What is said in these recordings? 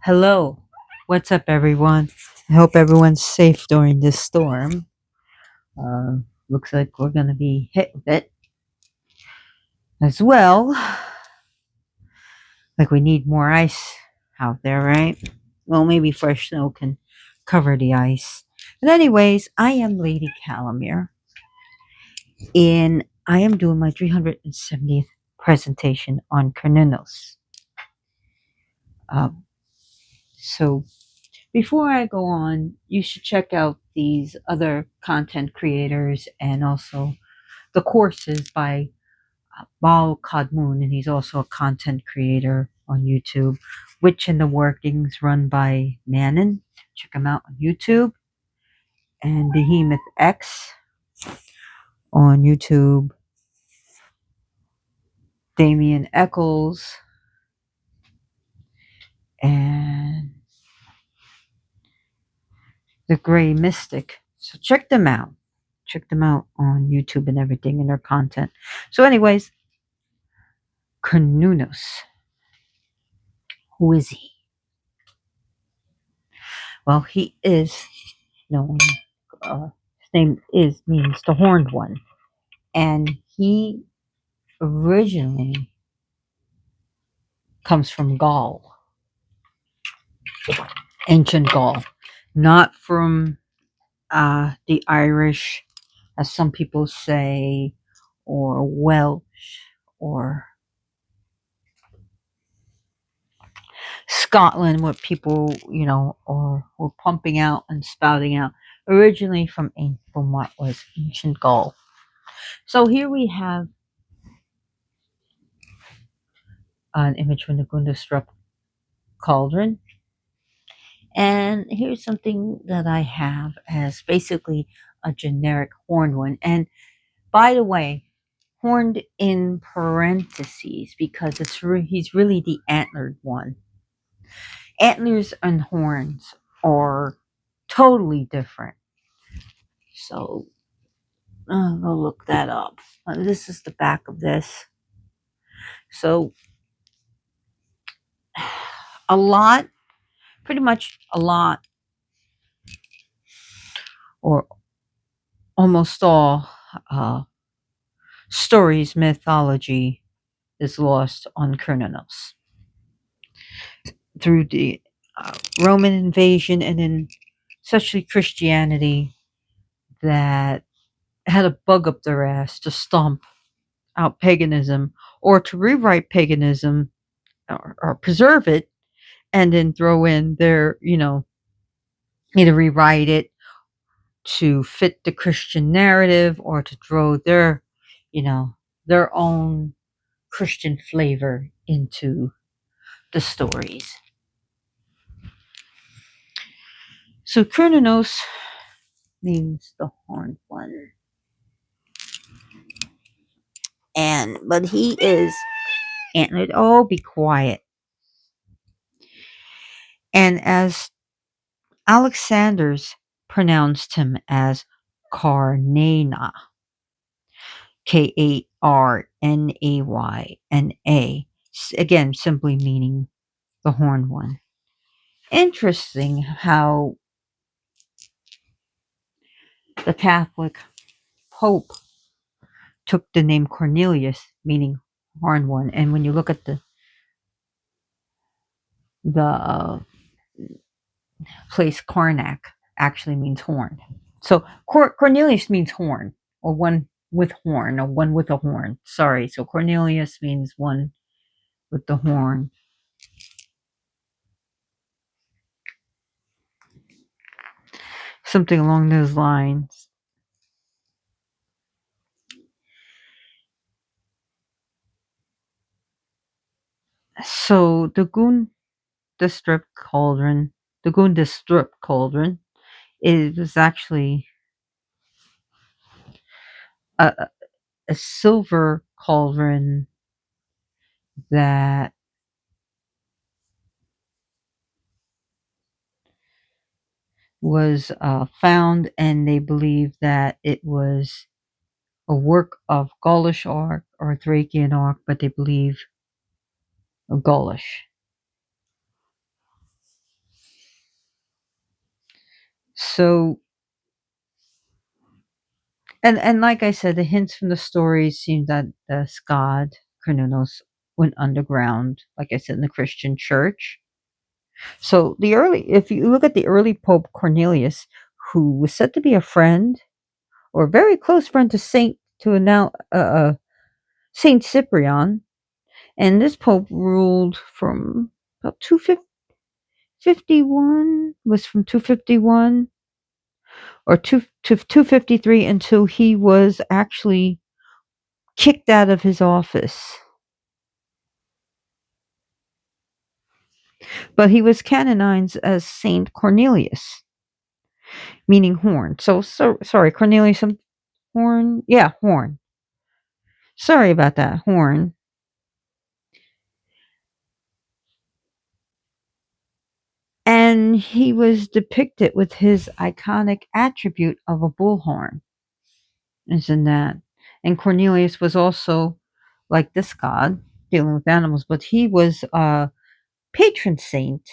Hello. What's up, everyone? I hope everyone's safe during this storm. Looks like we're going to be hit with it as well. Like we need more ice out there, right? Well, maybe fresh snow can cover the ice. But anyways, I am Lady Calamere, and I am doing my 370th presentation on Cernunnos. Um, so before I go on, you should check out these other content creators and also the courses by Baal Kadmun, and he's also a content creator on YouTube. Witch in the Workings, run by Manon. Check him out on YouTube. And Behemoth X on YouTube. Damien Eccles and The Gray Mystic. So check them out. Check them out on YouTube and everything in their content. So, anyways, Cernunnos. Who is he? Well, he is known. His name is means the horned one, and he originally comes from Gaul, ancient Gaul, not from the Irish, as some people say, or Welsh, or Scotland, what people or were pumping out and spouting out. Originally from what was ancient Gaul. So here we have an image from the Gundestrup cauldron. And here's something that I have as basically a generic horned one. And by the way, horned in parentheses because he's really the antlered one. Antlers and horns are totally different. So I'll go look that up. This is the back of this. So a lot, pretty much a lot, or almost all stories, mythology is lost on Cernunnos through the Roman invasion and then especially Christianity that had a bug up their ass to stomp out paganism or to rewrite paganism or preserve it and then throw in their, either rewrite it to fit the Christian narrative or to throw their, their own Christian flavor into the stories. So Cernunnos means the horned one. But he is antlered. Oh, be quiet. And as Alexander's pronounced him as Karnana, Karnayna, again, simply meaning the horned one. Interesting how the Catholic Pope took the name Cornelius, meaning horned one, and when you look at the place Karnak actually means horn. So Cornelius means horn, or one with horn, or one with a horn. Sorry. So Cornelius means one with the horn. Something along those lines. So the Gundestrup cauldron, it was actually a, a silver cauldron that was found, and they believe that it was a work of Gaulish art or Thracian art, but they believe Gaulish. So, and like I said, the hints from the stories seem that this god Cernunnos went underground, like I said, in the Christian church. So if you look at the early Pope Cornelius, who was said to be a friend or a very close friend to Saint Cyprian, and this Pope ruled from about 251, was from 251 or 253 until he was actually kicked out of his office. But he was canonized as Saint Cornelius, meaning horn. So sorry, Cornelius horn. Yeah, horn. Sorry about that, horn. And he was depicted with his iconic attribute of a bullhorn. Isn't that? And Cornelius was also like this god dealing with animals, but he was a patron saint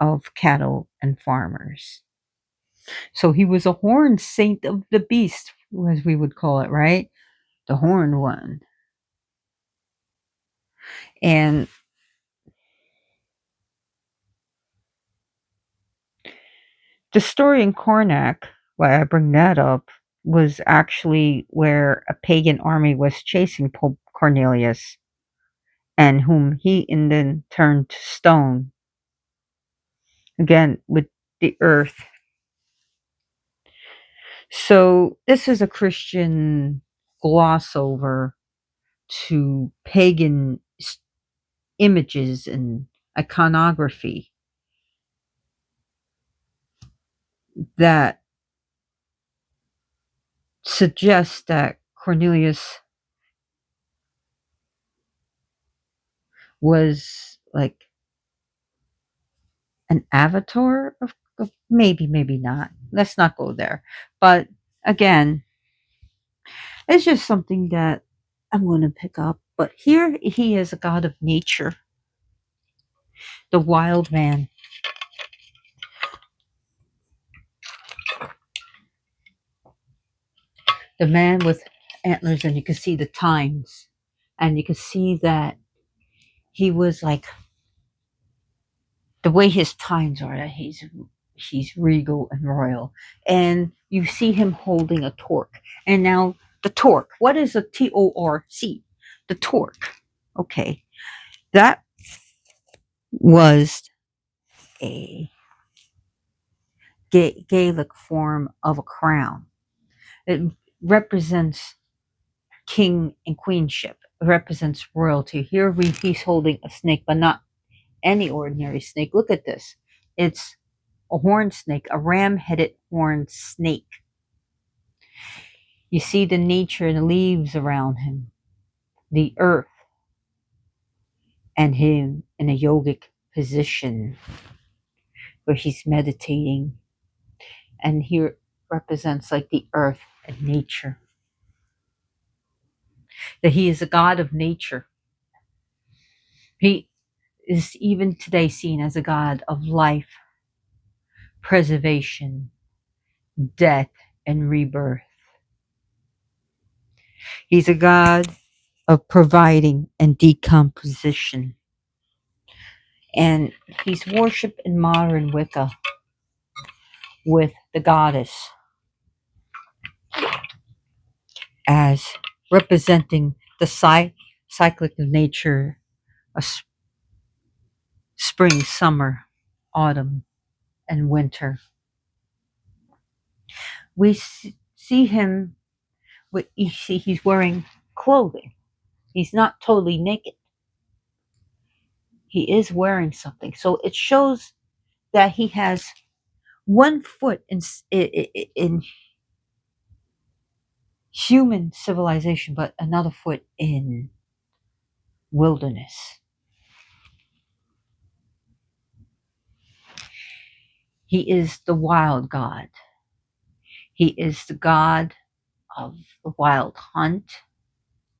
of cattle and farmers. So he was a horned saint of the beast, as we would call it, right? The horned one. And the story in Karnak, why I bring that up, was actually where a pagan army was chasing Pope Cornelius, and whom he in then turned to stone, again with the earth. So this is a Christian gloss over to pagan images and iconography that suggests that Cornelius was like an avatar of maybe not. Let's not go there. But again, it's just something that I'm going to pick up. But here he is a god of nature, the wild man, the man with antlers, and you can see the tines, and you can see that he was like the way his tines are. That he's regal and royal, and you see him holding a torque. And now the torque. What is a torc? The torque. Okay, that was a Gaelic form of a crown. It represents king and queenship. It represents royalty. Here he's holding a snake, but not any ordinary snake. Look at this. It's a horned snake, a ram-headed horned snake. You see the nature and the leaves around him, the earth, and him in a yogic position where he's meditating. And here represents like the earth and nature. That he is a god of nature. He is even today seen as a god of life, preservation, death, and rebirth. He's a god of providing and decomposition. And he's worshipped in modern Wicca with the goddess as representing the cyclic of nature, a spring, summer, autumn, and winter. We see him, you see he's wearing clothing. He's not totally naked. He is wearing something. So it shows that he has one foot in human civilization, but another foot in wilderness. He is the wild god. He is the god of the wild hunt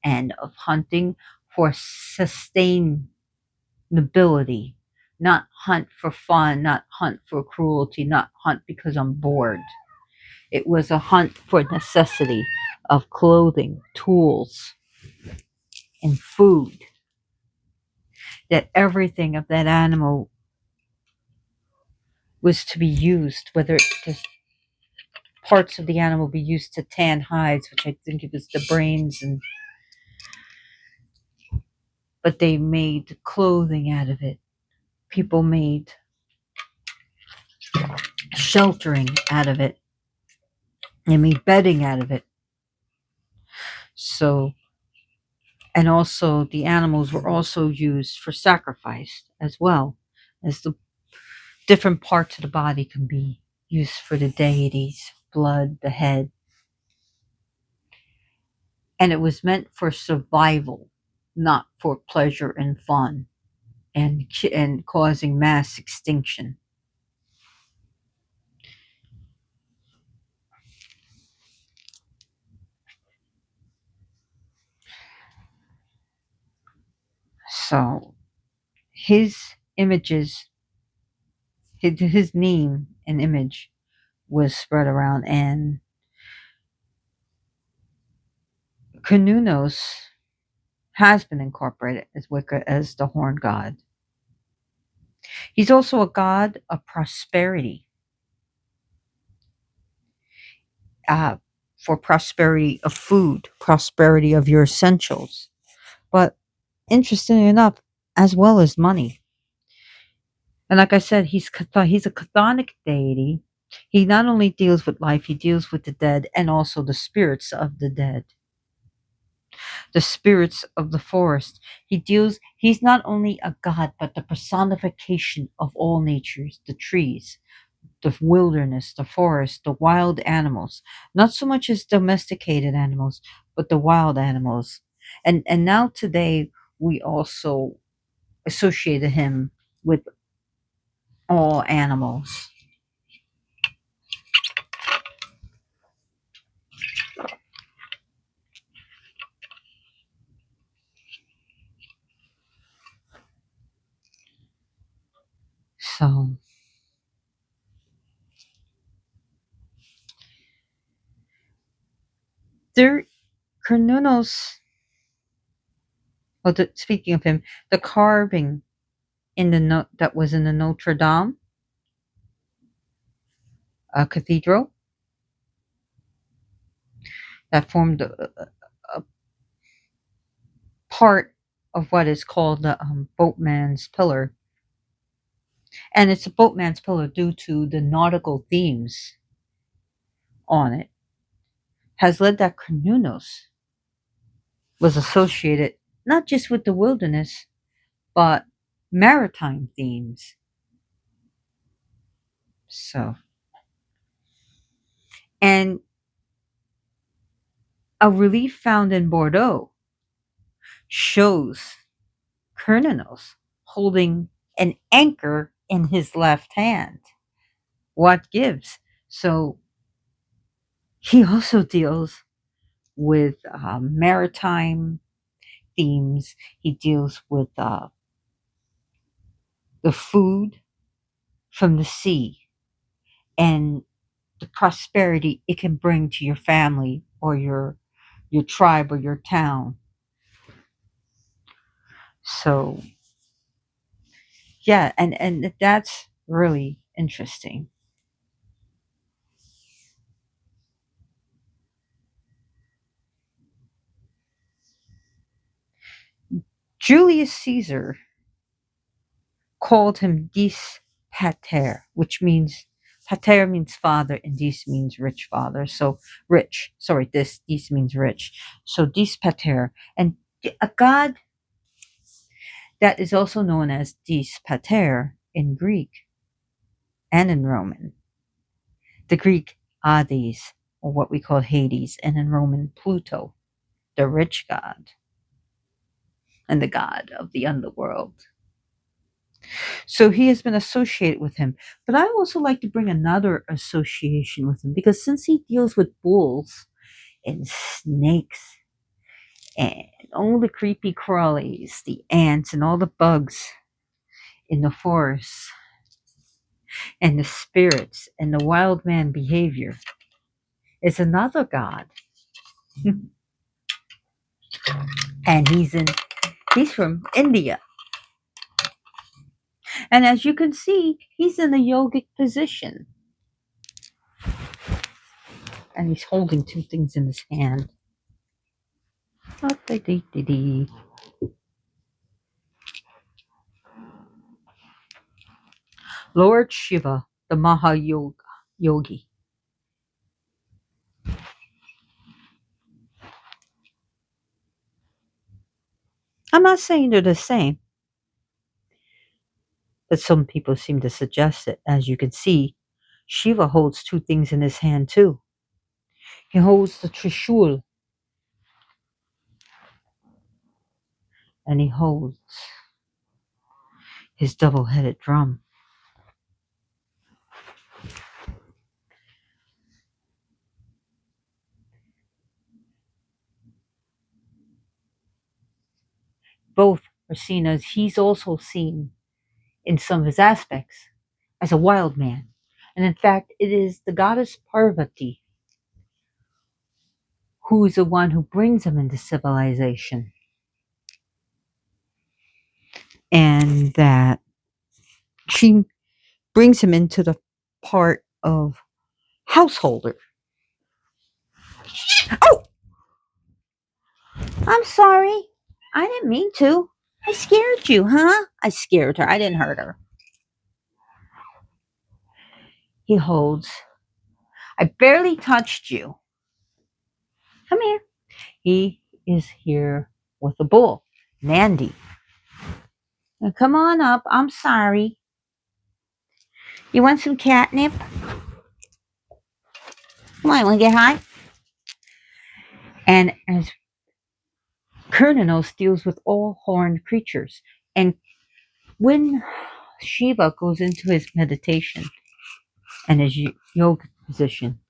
and of hunting for sustainability, not hunt for fun, not hunt for cruelty, not hunt because I'm bored. It was a hunt for necessity of clothing, tools, and food. That everything of that animal was to be used, whether the parts of the animal be used to tan hides, which I think it was the brains, and but they made clothing out of it. People made sheltering out of it. They made bedding out of it. So, and also the animals were also used for sacrifice as well, as the different parts of the body can be used for the deities, blood, the head, and it was meant for survival, not for pleasure and fun, and causing mass extinction. So his images, his name and image was spread around, and Cernunnos has been incorporated as Wicca as the horn god. He's also a god of prosperity, uh, for prosperity of food, prosperity of your essentials. But interestingly enough, as well as money. And like I said, he's a chthonic deity. He not only deals with life, he deals with the dead and also the spirits of the dead, the spirits of the forest. He's not only a god, but the personification of all natures, the trees, the wilderness, the forest, the wild animals. Not so much as domesticated animals, but the wild animals. And now today we also associated him with all animals. So there, Cernunnos. Well, speaking of him, the carving in the that was in the Notre Dame cathedral that formed a part of what is called the boatman's pillar, and it's a boatman's pillar due to the nautical themes on it, has led that Cernunnos was associated not just with the wilderness but maritime themes. So, and a relief found in Bordeaux shows Cernunnos holding an anchor in his left hand. What gives? So he also deals with maritime themes. He deals with the food from the sea and the prosperity it can bring to your family or your tribe or your town. So yeah, and that's really interesting. Julius Caesar called him dis pater, which means pater means father and dis means rich father. So rich, sorry, this means rich. So dis pater, and a god that is also known as dis pater in Greek and in Roman. The Greek Hades, or what we call Hades, and in Roman Pluto, the rich god and the god of the underworld. So he has been associated with him. But I also like to bring another association with him because since he deals with bulls and snakes and all the creepy crawlies, the ants and all the bugs in the forests and the spirits and the wild man behavior is another god. And he's from India. And as you can see, he's in a yogic position. And he's holding two things in his hand. Lord Shiva, the Yogi. I'm not saying they're the same, but some people seem to suggest it. As you can see, Shiva holds two things in his hand too. He holds the Trishul and he holds his double-headed drum. Both are seen as he's also seen in some of his aspects as a wild man. And in fact, it is the goddess Parvati who is the one who brings him into civilization. And that she brings him into the part of householder. Oh, I'm sorry. I didn't mean to. I scared you, huh? I scared her. I didn't hurt her. He holds. I barely touched you. Come here. He is here with a bull, Nandi. Now come on up. I'm sorry. You want some catnip? Come on, want to get high? And as Cernunnos deals with all horned creatures, and when Shiva goes into his meditation and his yoga position,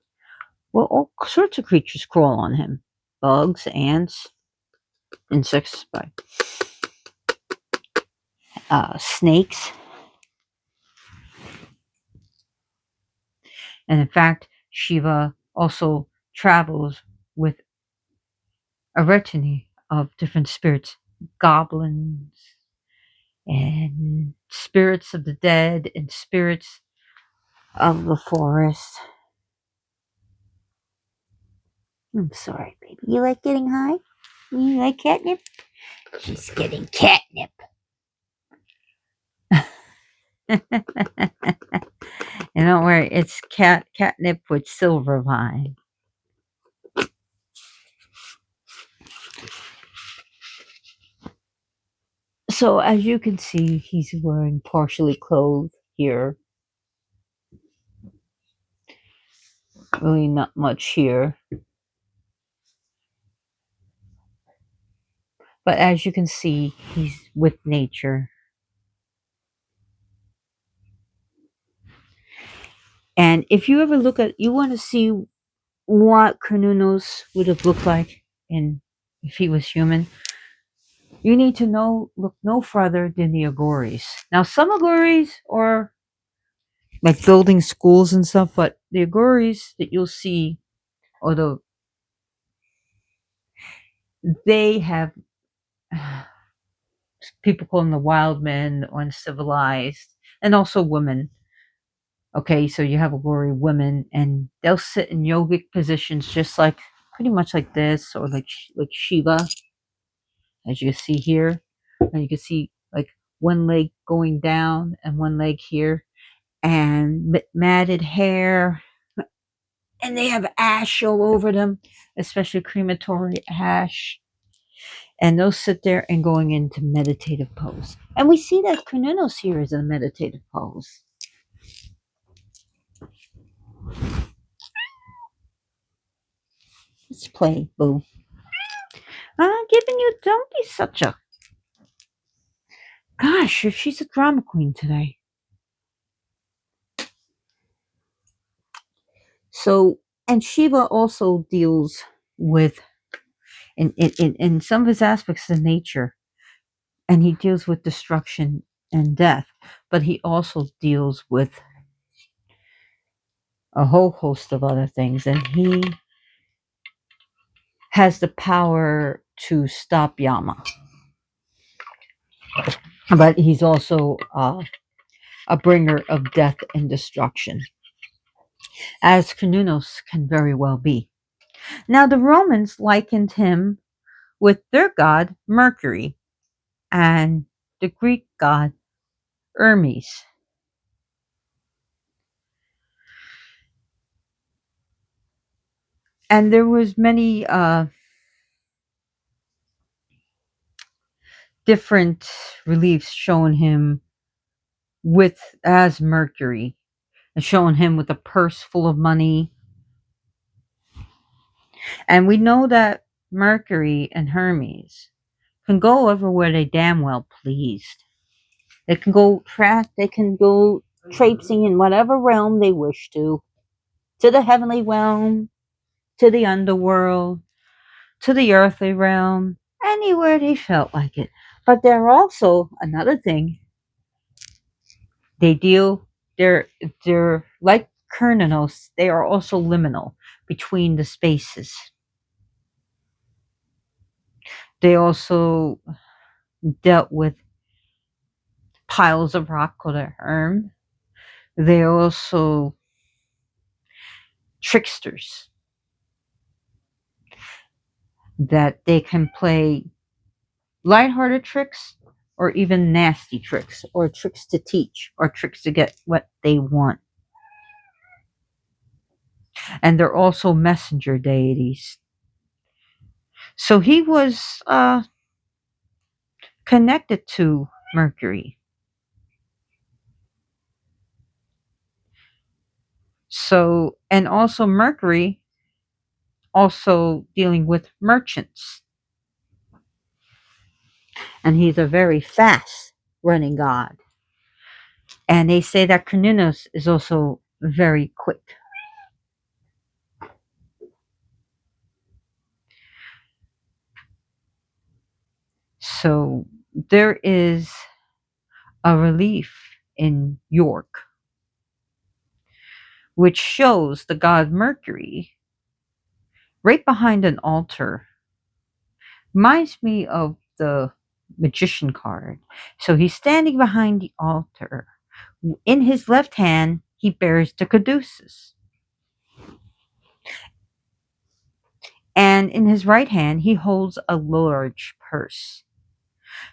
well, all sorts of creatures crawl on him: bugs, ants, insects, snakes, and in fact, Shiva also travels with a retinue of different spirits, goblins, and spirits of the dead, and spirits of the forest. I'm sorry, baby. You like getting high? You like catnip? She's getting catnip. And don't worry, it's catnip with silver vine. So as you can see, he's wearing partially clothed here. Really not much here. But as you can see, he's with nature. And if you ever you want to see what Cernunnos would have looked like if he was human, you need to look no further than the Agoris. Now, some Agoris are like building schools and stuff, but the Agoris that you'll see, although they have people call them the wild men, uncivilized, and also women. Okay, so you have Agori women, and they'll sit in yogic positions, just like pretty much like this, or like Shiva, as you can see here, and you can see like one leg going down and one leg here, and matted hair, and they have ash all over them, especially crematory ash, and they'll sit there and going into meditative pose. And we see that Cernunnos here is in a meditative pose. Let's play, boo. I'm giving you, don't be such a, gosh, she's a drama queen today. So, and Shiva also deals with, in some of his aspects, of nature, and he deals with destruction and death, but he also deals with a whole host of other things. And he has the power to stop Yama, but he's also a bringer of death and destruction, as Cernunnos can very well be. Now, the Romans likened him with their god Mercury and the Greek god Hermes. And there was many different reliefs showing him with as Mercury, and showing him with a purse full of money. And we know that Mercury and Hermes can go everywhere they damn well pleased. They can go traipsing in whatever realm they wish to the heavenly realm, to the underworld, to the earthly realm, anywhere they felt like it. But they're also another thing. They deal they're like Cernunnos, they are also liminal between the spaces. They also dealt with piles of rock called a herm. They also tricksters that they can play lighthearted tricks or even nasty tricks or tricks to teach or tricks to get what they want. And they're also messenger deities. So he was connected to Mercury. So, and also Mercury also dealing with merchants. And he's a very fast running god. And they say that Cernunnos is also very quick. So there is a relief in York which shows the god Mercury right behind an altar. Reminds me of the magician card. So he's standing behind the altar. In his left hand, he bears the caduceus. And in his right hand, he holds a large purse.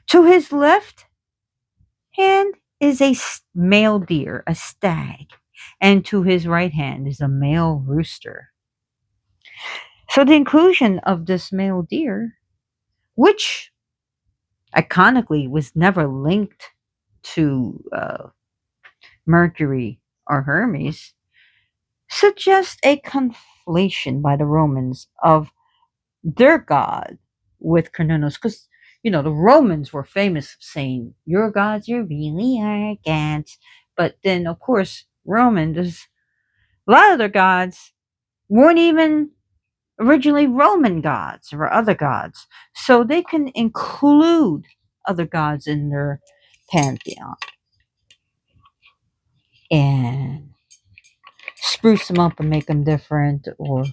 To his left hand is a male deer, a stag. And to his right hand is a male rooster. So the inclusion of this male deer, which iconically was never linked to Mercury or Hermes, suggests a conflation by the Romans of their god with Cernunnos. Because, the Romans were famous of saying, your gods are really arrogant. But then, of course, a lot of their gods weren't even originally Roman gods or other gods. So they can include other gods in their pantheon and spruce them up and make them different. Or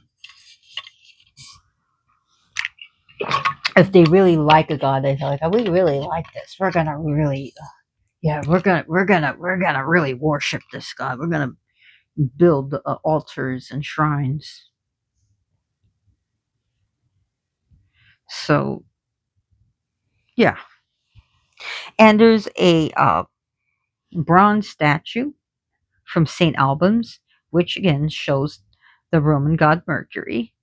if they really like a god, they feel like, oh, we really like this. We're gonna really, yeah, we're gonna really worship this god. We're gonna build altars and shrines. So yeah, and there's a bronze statue from St. Albans, which again shows the Roman god Mercury,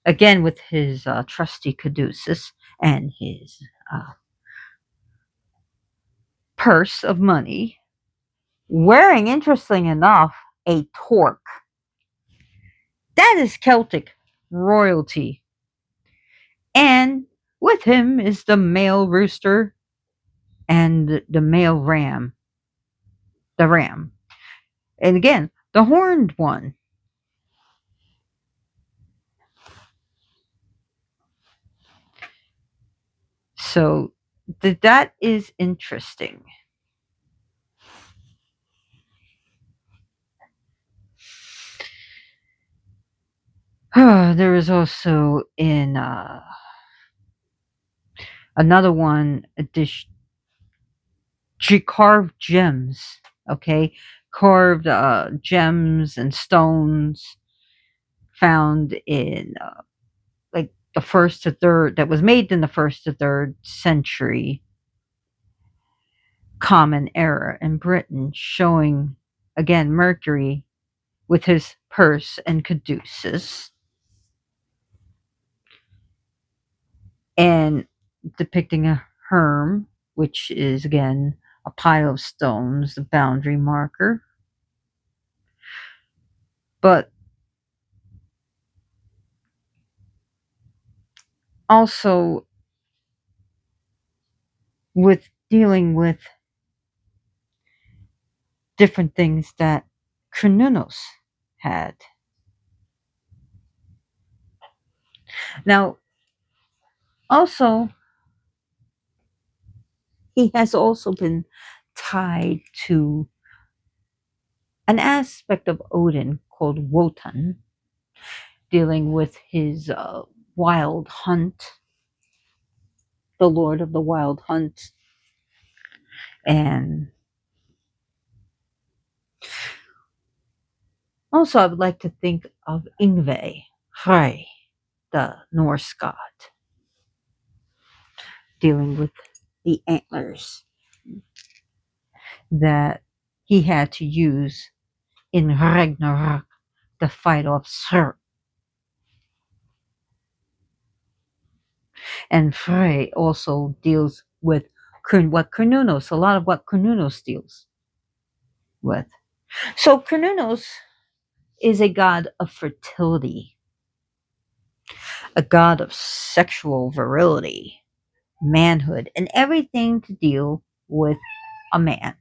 again with his trusty caduceus and his purse of money, wearing, interesting enough, a torque. That is Celtic royalty. And with him is the male rooster and the male ram, the ram. And again, the horned one. So that is interesting. There is also in another one a dish. She carved gems. Okay, carved gems and stones found in like the first to third that was made in the first to third century common era in Britain, showing again Mercury with his purse and caduceus, and depicting a herm, which is again a pile of stones, the boundary marker. But also with dealing with different things that Cernunnos had. Now, also, he has also been tied to an aspect of Odin called Wotan, dealing with his wild hunt, the Lord of the Wild Hunt, and also I would like to think of Ingve, Frey, the Norse god, dealing with the antlers that he had to use in Ragnarok to fight off Surt. And Frey also deals with what Cernunnos, a lot of what Cernunnos deals with. So Cernunnos is a god of fertility, a god of sexual virility, manhood, and everything to deal with a man.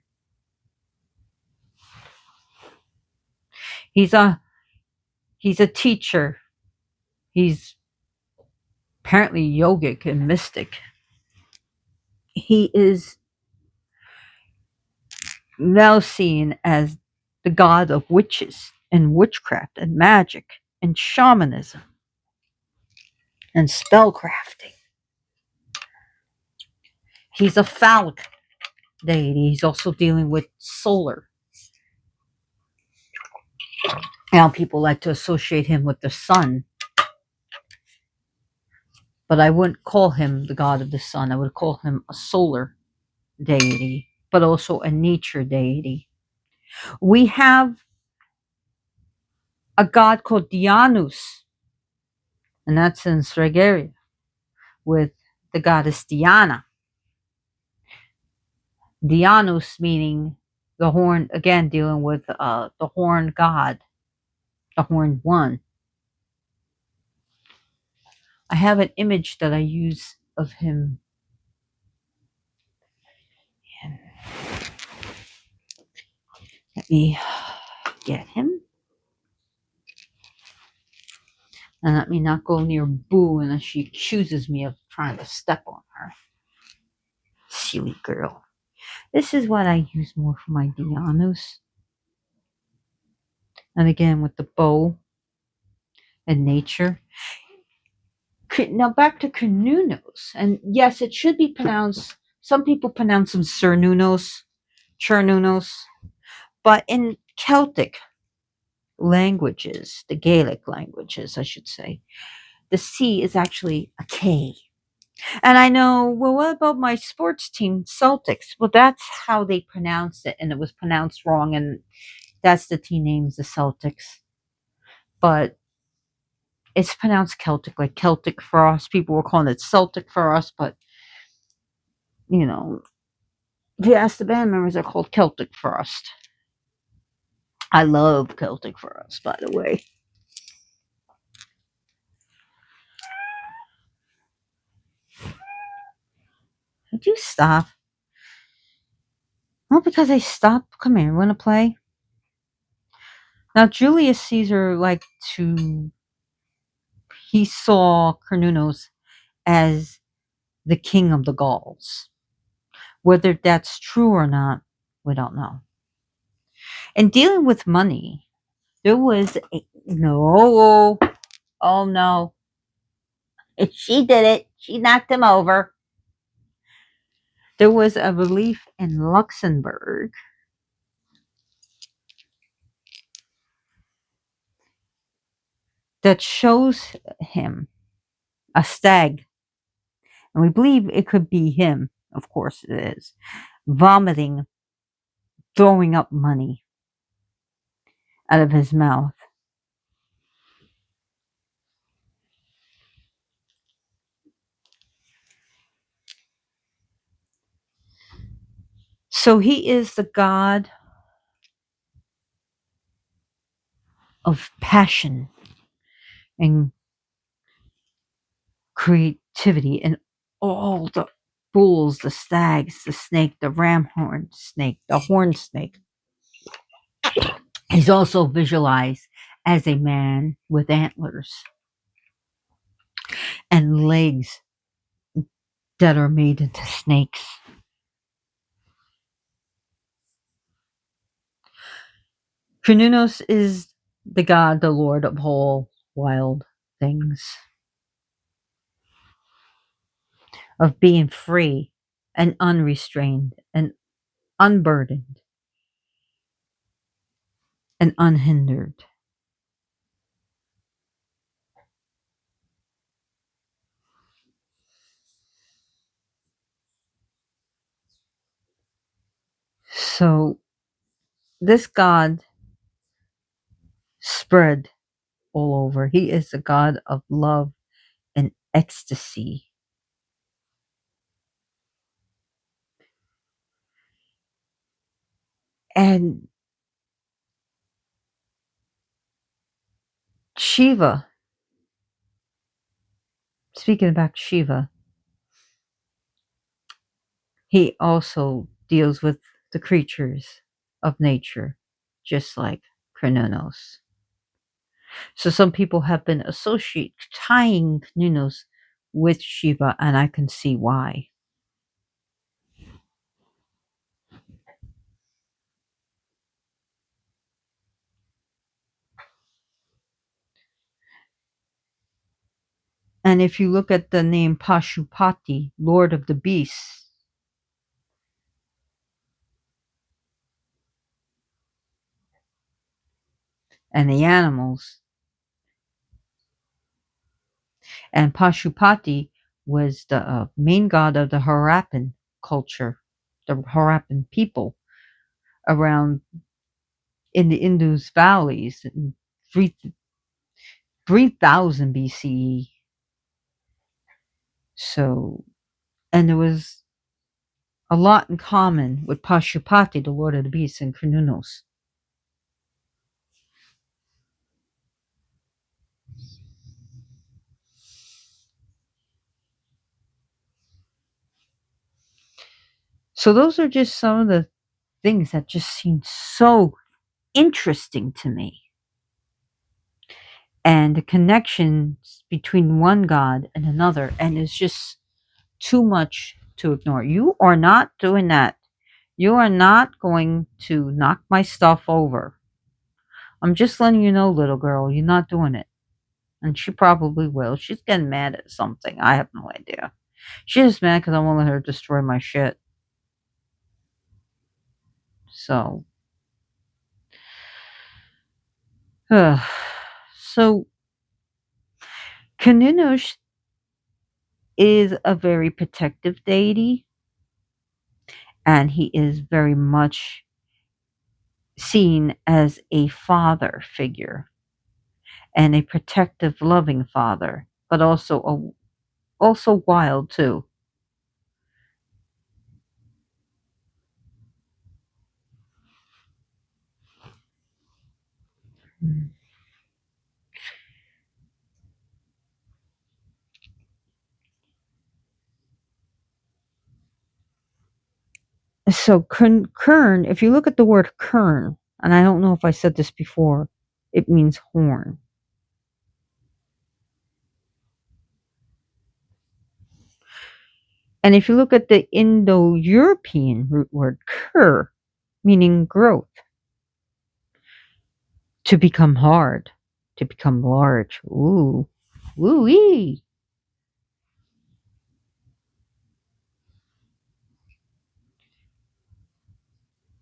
He's a he's a teacher. He's apparently yogic and mystic. He is now seen as the god of witches and witchcraft and magic and shamanism and spellcrafting. He's a phallic deity. He's also dealing with solar. Now people like to associate him with the sun, but I wouldn't call him the god of the sun. I would call him a solar deity, but also a nature deity. We have a god called Dianus, and that's in Sregeria with the goddess Diana. Dianus meaning the horn, again dealing with the horn god, the horned one. I have an image that I use of him. And let me get him. And let me not go near Boo unless she accuses me of trying to step on her. Silly girl. This is what I use more for my Dianos. And again with the bow and nature. Now back to Cernunnos. And yes, it should be pronounced, some people pronounce them Cernunnos. But in Celtic languages, the Gaelic languages, I should say, the C is actually a K. And I know, well, what about my sports team, Celtics? Well, that's how they pronounced it, and it was pronounced wrong, and that's the team names, the Celtics. But it's pronounced Celtic, like Celtic Frost. People were calling it Celtic Frost, but you know, if you ask the band members, they're called Celtic Frost. I love Celtic Frost, by the way. Would you stop? Not because I stopped. Come here, want to play? Now, Julius Caesar liked to, he saw Cernunnos as the king of the Gauls. Whether that's true or not, we don't know. And dealing with money, there was a, no, Oh no, she did it. She knocked him over. There was a relief in Luxembourg that shows him a stag, and we believe it could be him. Of course, it is vomiting, throwing up money out of his mouth. So he is the god of passion and creativity and all the bulls, the stags, the snake, the ram horn snake, the horn snake. He's also visualized as a man with antlers and legs that are made into snakes. Cernunnos is the god, the lord of all wild things, of being free and unrestrained and unburdened and unhindered. So this god spread all over. He is the god of love and ecstasy. And Shiva, speaking about Shiva, he also deals with the creatures of nature, just like Cernunnos. So some people have been tying Cernunnos with Shiva, and I can see why. And if you look at the name Pashupati, Lord of the Beasts, and the animals, and Pashupati was the main god of the Harappan culture, the Harappan people around in the Indus valleys in 3000 BCE. So, and there was a lot in common with Pashupati, the Lord of the Beasts, and Cernunnos. So those are just some of the things that just seem so interesting to me. And the connections between one God and another, and it's just too much to ignore. You are not doing that. You are not going to knock my stuff over. I'm just letting you know, little girl, you're not doing it. And she probably will. She's getting mad at something. I have no idea. She's just mad because I won't let her destroy my shit. So, so Cernunnos is a very protective deity, and he is very much seen as a father figure and a protective, loving father, but also wild too. So kern, if you look at the word kern, and I don't know if I said this before, it means horn. And if you look at the Indo-European root word ker, meaning growth, to become hard, to become large. Ooh. Woo wee.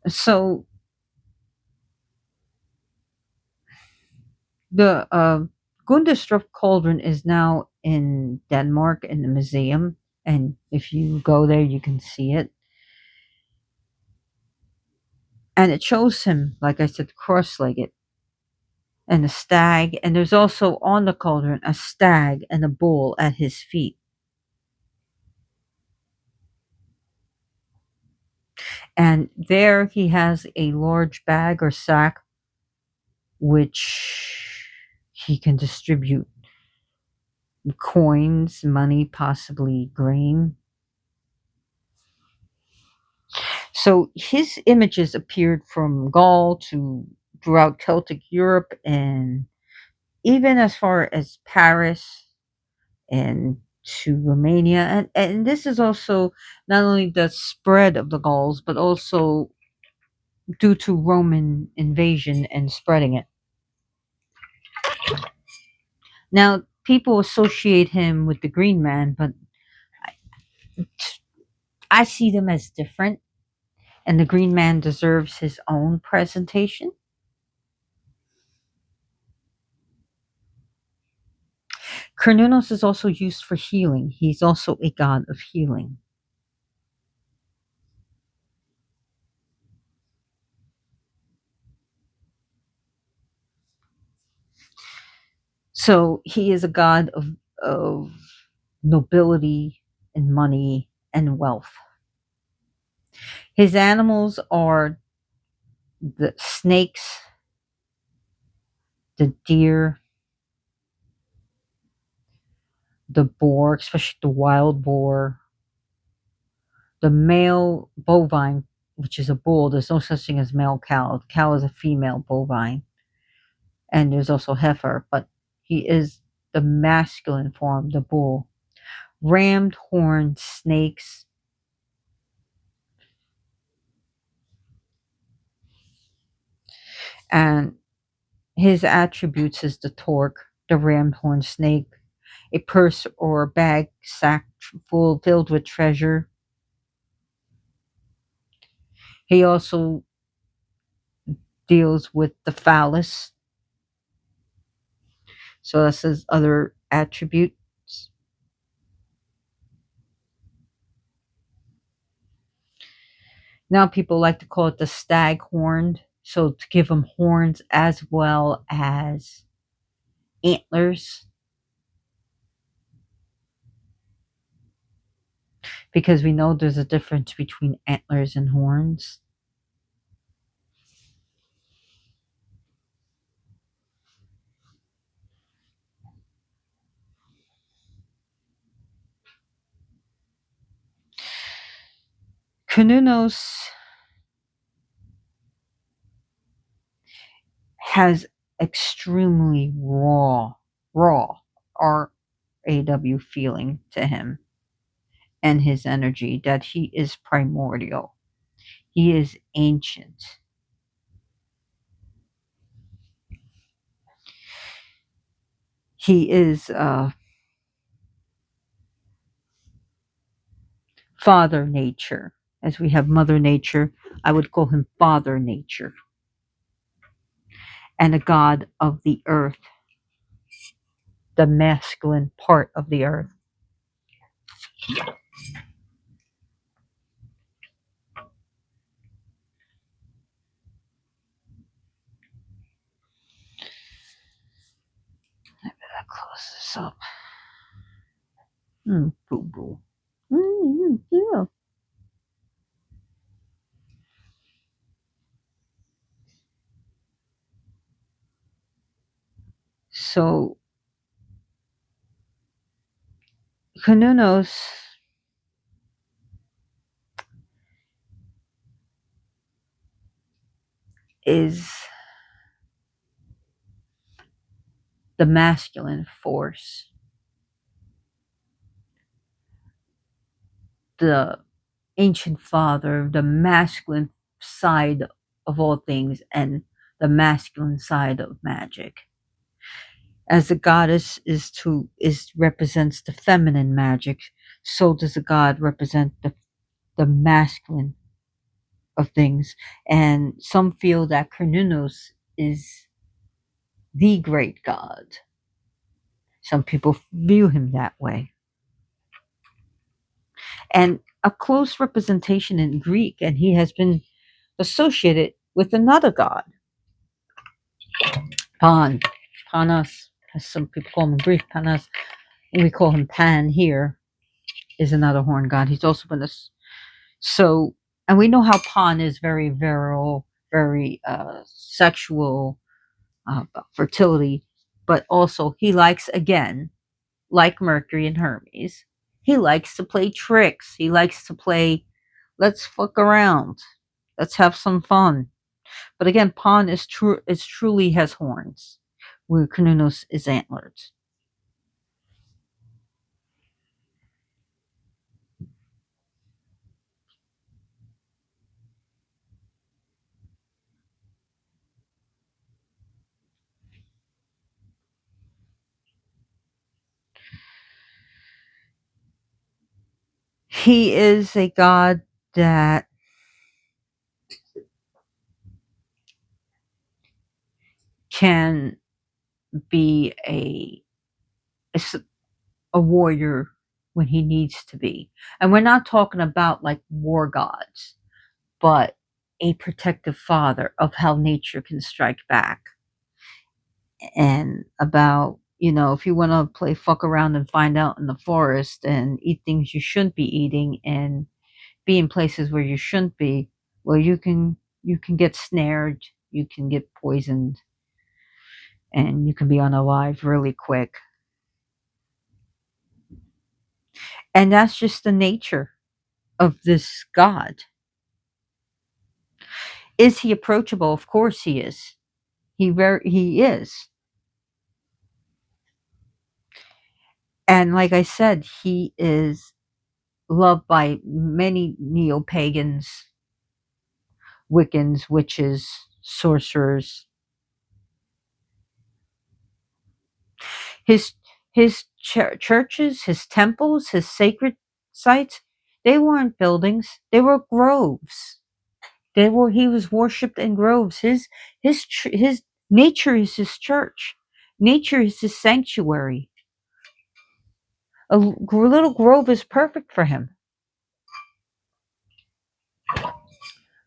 So the Gundestrup cauldron is now in Denmark in the museum, and if you go there, you can see it. And it shows him, like I said, cross-legged and a stag. And there's also on the cauldron a stag and a bull at his feet. And there he has a large bag or sack, which he can distribute coins, money, possibly grain. So his images appeared from Gaul to throughout Celtic Europe and even as far as Paris and to Romania. And this is also not only the spread of the Gauls, but also due to Roman invasion and spreading it. Now, people associate him with the Green Man, but I see them as different, and the Green Man deserves his own presentation. Cernunnos is also used for healing. He's also a god of healing. So he is a god of nobility and money and wealth. His animals are the snakes, the deer, the boar, especially the wild boar, the male bovine, which is a bull. There's no such thing as male cow. Cow is a female bovine. And there's also heifer, but he is the masculine form, the bull. Rammed horned snakes, and his attributes is the torque, the rammed horned snake, a purse or bag sack full filled with treasure. He also deals with the phallus, so that's his other attributes. Now people like to call it the stag horned, so to give him horns as well as antlers, because we know there's a difference between antlers and horns. Cernunnos has extremely raw RAW feeling to him and his energy, that he is primordial. He is ancient. He is Father Nature. As we have Mother Nature, I would call him Father Nature, and a god of the earth, the masculine part of the earth. I'll close this up. Boo boo. Yeah. So, Cernunnos is the masculine force, the ancient father, the masculine side of all things, and the masculine side of magic. As the goddess is represents the feminine magic, so does the god represent the masculine of things. And some feel that Cernunnos is the great god. Some people view him that way. And a close representation in Greek, and he has been associated with another god, Pan. Panos, as some people call him in Greek, Panos. We call him Pan here, is another horn god. He's also been so, and we know how Pan is very virile, very sexual, fertility, but also he likes, again, like Mercury and Hermes, he likes to play tricks. He likes to play, let's fuck around, let's have some fun. But again, Pan is truly has horns, where Cernunnos is antlers. He is a god that can be a warrior when he needs to be. And we're not talking about like war gods, but a protective father of how nature can strike back. And about, if you want to play fuck around and find out in the forest and eat things you shouldn't be eating and be in places where you shouldn't be, well, you can get snared, you can get poisoned, and you can be unalive really quick. And that's just the nature of this god. Is he approachable? Of course he is. He is. And like I said, he is loved by many neo-pagans, Wiccans, witches, sorcerers. His churches, his temples, his sacred sites, they weren't buildings, they were groves. He was worshipped in groves. His nature is his church. Nature is his sanctuary. Little grove is perfect for him.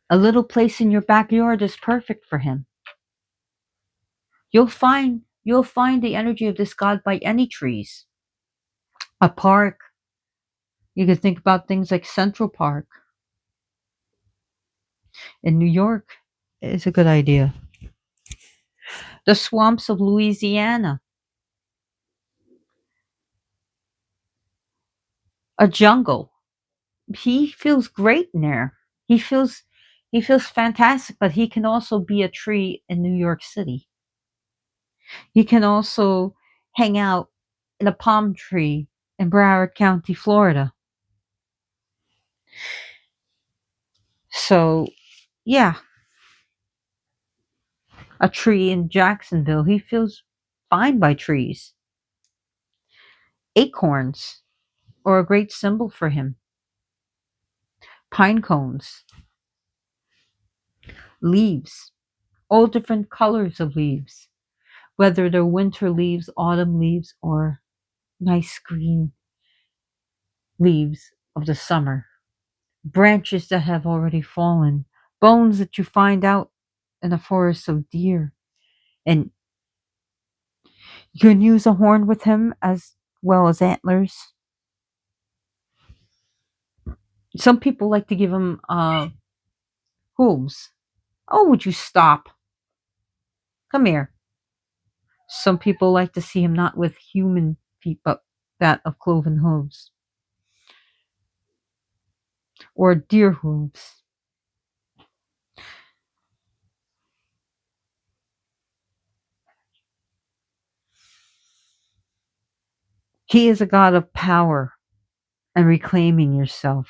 A little place in your backyard is perfect for him. You'll find the energy of this god by any trees. A park. You could think about things like Central Park in New York is a good idea. The swamps of Louisiana. A jungle. He feels great in there. He feels he feels fantastic, but he can also be a tree in New York City. He can also hang out in a palm tree in Broward County, Florida. So, yeah, a tree in Jacksonville. He feels fine by trees. Acorns are a great symbol for him. Pine cones, leaves, all different colors of leaves, whether they're winter leaves, autumn leaves, or nice green leaves of the summer. Branches that have already fallen, bones that you find out in a forest of deer. And you can use a horn with him as well as antlers. Some people like to give him hooves. Oh, would you stop? Come here. Some people like to see him not with human feet, but that of cloven hooves or deer hooves. He is a god of power and reclaiming yourself.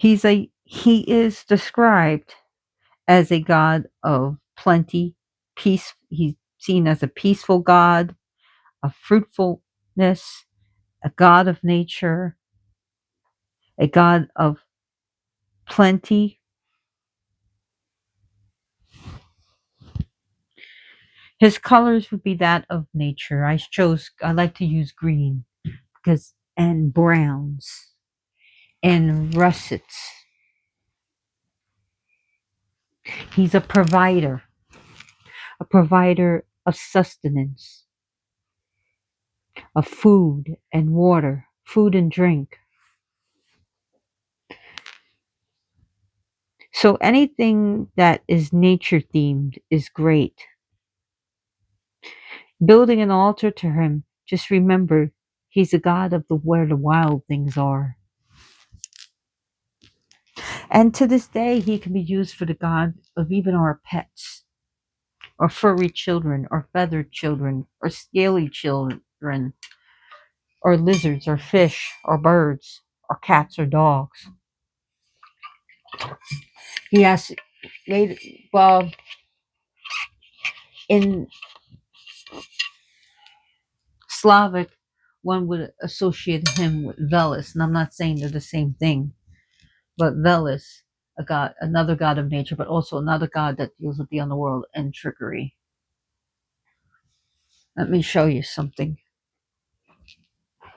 He is described as a god of plenty, peace. He's seen as a peaceful god, of fruitfulness, a god of nature, a god of plenty. His colors would be that of nature. I like to use green because, and browns and russets. He's a provider of sustenance, of food and water, food and drink. So anything that is nature themed is great. Building an altar to him, just remember he's a god of the where the wild things are. And to this day he can be used for the god of even our pets, or furry children, or feathered children, or scaly children, or lizards, or fish, or birds, or cats, or dogs. He has made, well, in Slavic, one would associate him with Veles, and I'm not saying they're the same thing, but Veles, a god, another god of nature, but also another god that deals with the underworld and trickery. Let me show you something.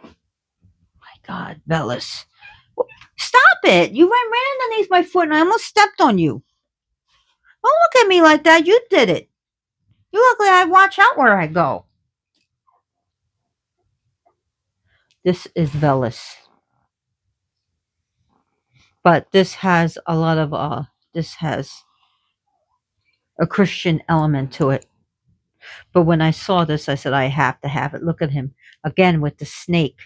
My God, Veles. Stop it! You ran underneath my foot and I almost stepped on you. Don't look at me like that. You did it. You look like I watch out where I go. This is Veles. But this has a lot of this has a Christian element to it. But when I saw this, I said I have to have it. Look at him again with the snake.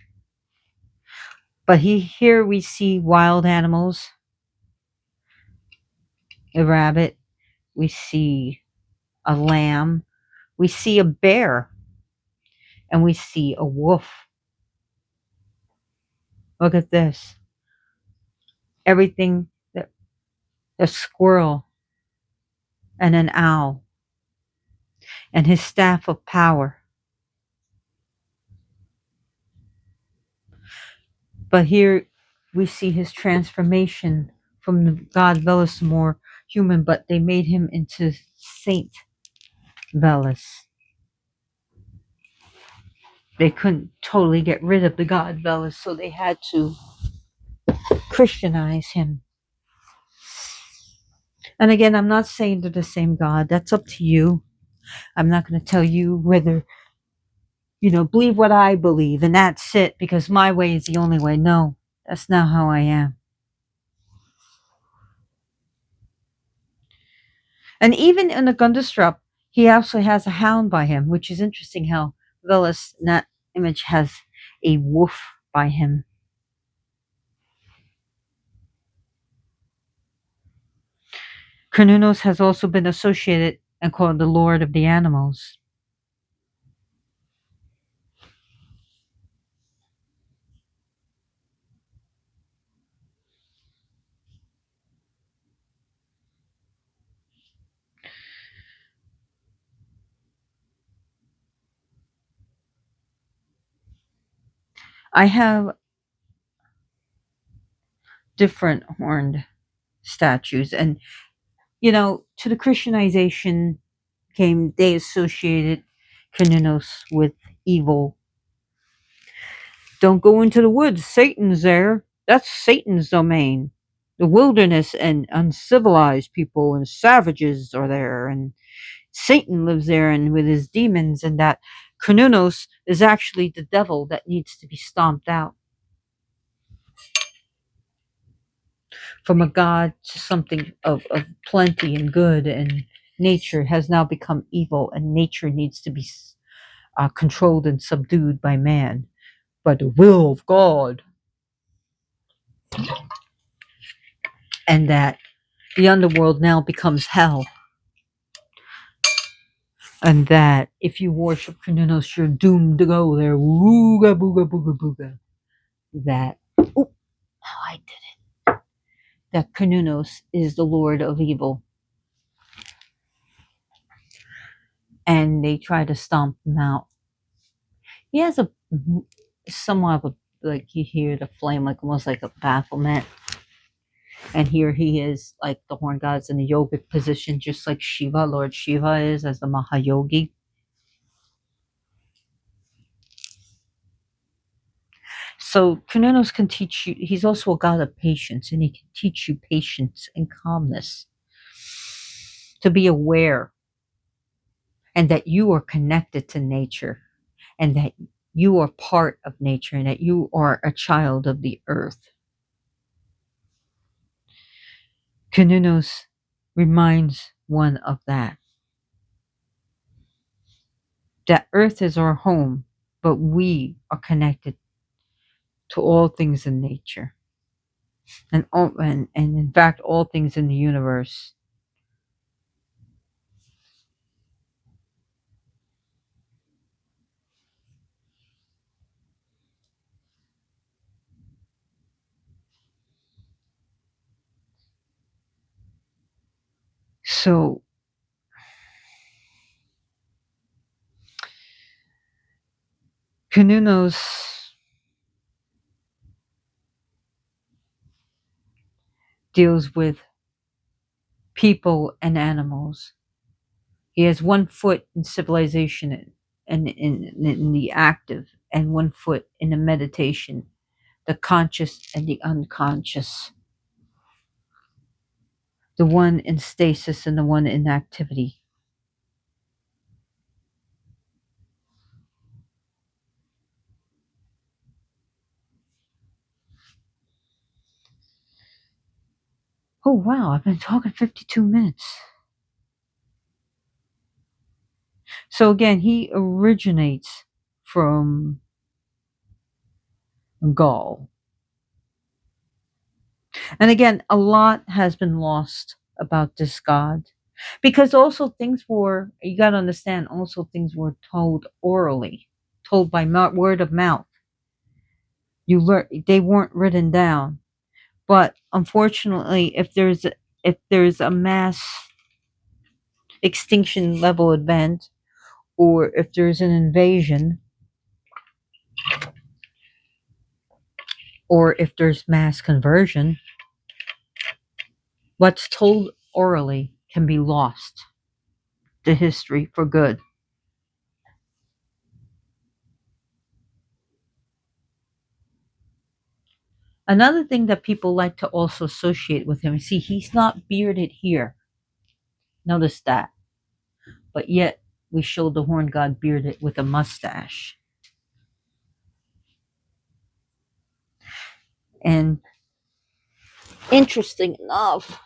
But here we see wild animals, a rabbit, we see a lamb, we see a bear, and we see a wolf. Look at this. Everything that a squirrel and an owl and his staff of power. But here we see his transformation from the god Veles, more human, but they made him into Saint Veles. They couldn't totally get rid of the god Veles, so they had to Christianize him. And again, I'm not saying they're the same God. That's up to you. I'm not going to tell you whether, believe what I believe and that's it because my way is the only way. No, that's not how I am. And even in the Gundestrup, he also has a hound by him, which is interesting how Veles in that image has a wolf by him. Cernunnos has also been associated and called the Lord of the Animals. I have different horned statues, and to the Christianization came, they associated Cernunnos with evil. Don't go into the woods, Satan's there. That's Satan's domain. The wilderness and uncivilized people and savages are there, and Satan lives there and with his demons, and that Cernunnos is actually the devil that needs to be stomped out. From a god to something of plenty and good, and nature has now become evil, and nature needs to be controlled and subdued by man, by the will of God. And that the underworld now becomes hell. And that if you worship Cernunnos, you're doomed to go there. Wooga booga booga booga. That, oh, I did it. that Cernunnos is the lord of evil, and they try to stomp him out. He has a somewhat of a, like, you hear the flame, like almost like a bafflement. And here he is, like the horn god's in a yogic position, just like Shiva, Lord Shiva is as the Mahayogi. So Cernunnos can teach you, he's also a god of patience, and he can teach you patience and calmness, to be aware, and that you are connected to nature, and that you are part of nature, and that you are a child of the earth. Cernunnos reminds one of that. That earth is our home, but we are connected to all things in nature, and in fact all things in the universe. So Cernunnos deals with people and animals. He has one foot in civilization and in the active, and one foot in the meditation, the conscious and the unconscious, the one in stasis and the one in activity. Oh wow, I've been talking 52 minutes. So again, he originates from Gaul. And again, a lot has been lost about this god, because also things were, you got to understand, also things were told orally, told by word of mouth. You learn, they weren't written down. But unfortunately, if there's a mass extinction level event, or if there's an invasion, or if there's mass conversion, what's told orally can be lost to history for good. Another thing that people like to also associate with him, see, he's not bearded here. Notice that. But yet, we show the horn god bearded with a mustache. And interesting enough,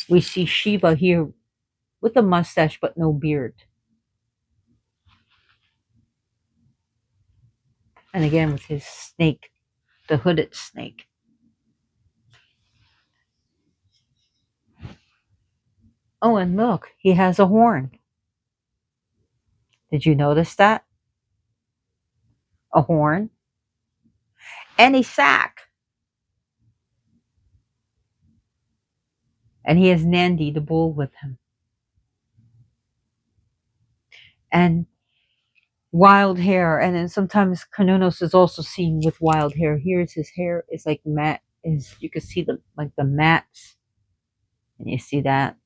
we see Shiva here with a mustache but no beard. And again, with his snake, the hooded snake. Oh, and look, he has a horn. Did you notice that? A horn and a sack. And he has Nandi, the bull, with him. And wild hair. And then sometimes Cernunnos is also seen with wild hair. Here's his hair is like matte. Is, you can see the, like the mats. And you see that.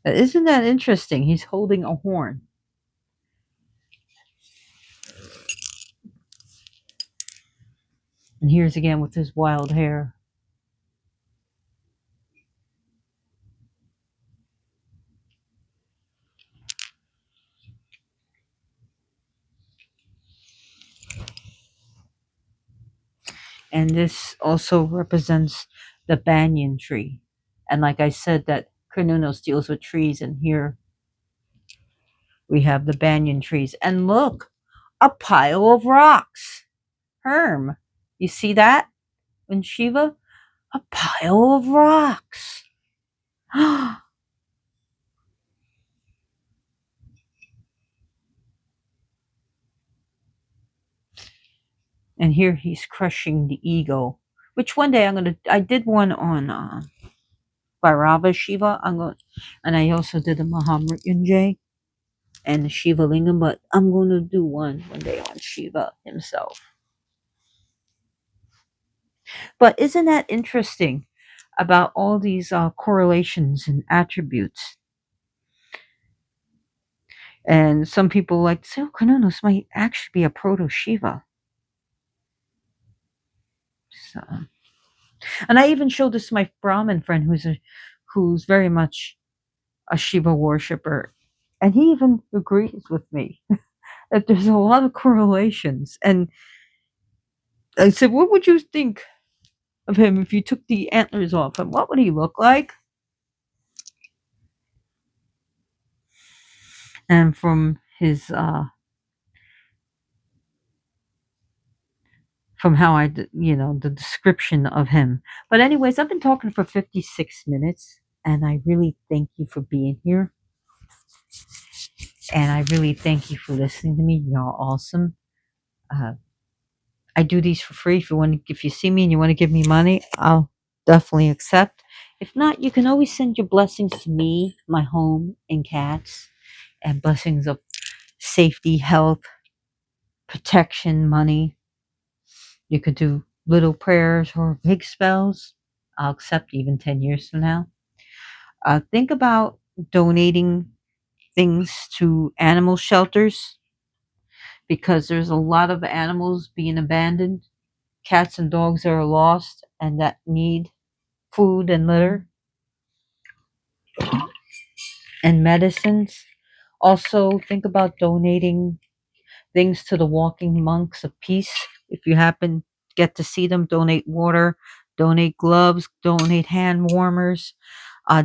Isn't that interesting? He's holding a horn. And here's again with his wild hair. And this also represents the banyan tree. And like I said, that Cernunnos deals with trees, and here we have the banyan trees. And look, a pile of rocks. Herm, you see that in Shiva? A pile of rocks. And here he's crushing the ego. Which one day I did one on Bhairava Shiva. And I also did a Mahamrityunjay and the Shiva Lingam, but I'm going to do one day on Shiva himself. But isn't that interesting about all these correlations and attributes? And some people like to say, oh, Cernunnos might actually be a proto Shiva. So, and I even showed this to my Brahmin friend who's very much a Shiva worshiper, and he even agrees with me that there's a lot of correlations. And I said, what would you think of him if you took the antlers off him? What would he look like? And from how the description of him. But anyways, I've been talking for 56 minutes, and I really thank you for being here. And I really thank you for listening to me. Y'all awesome. Uh, I do these for free. If you see me and you want to give me money, I'll definitely accept. If not, you can always send your blessings to me, my home, and cats, and blessings of safety, health, protection, money. You could do little prayers or big spells. I'll accept even 10 years from now. Think about donating things to animal shelters because there's a lot of animals being abandoned, cats and dogs that are lost and that need food and litter and medicines. Also, think about donating things to the walking monks of peace. If you happen to get to see them, donate water, donate gloves, donate hand warmers,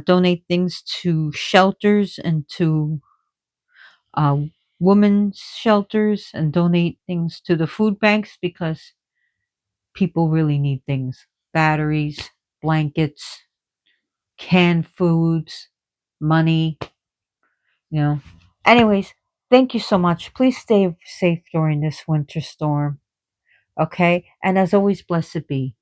donate things to shelters and to uh, women's shelters, and donate things to the food banks because people really need things: batteries, blankets, canned foods, money, you know. Anyways, thank you so much. Please stay safe during this winter storm. Okay? And as always, blessed be.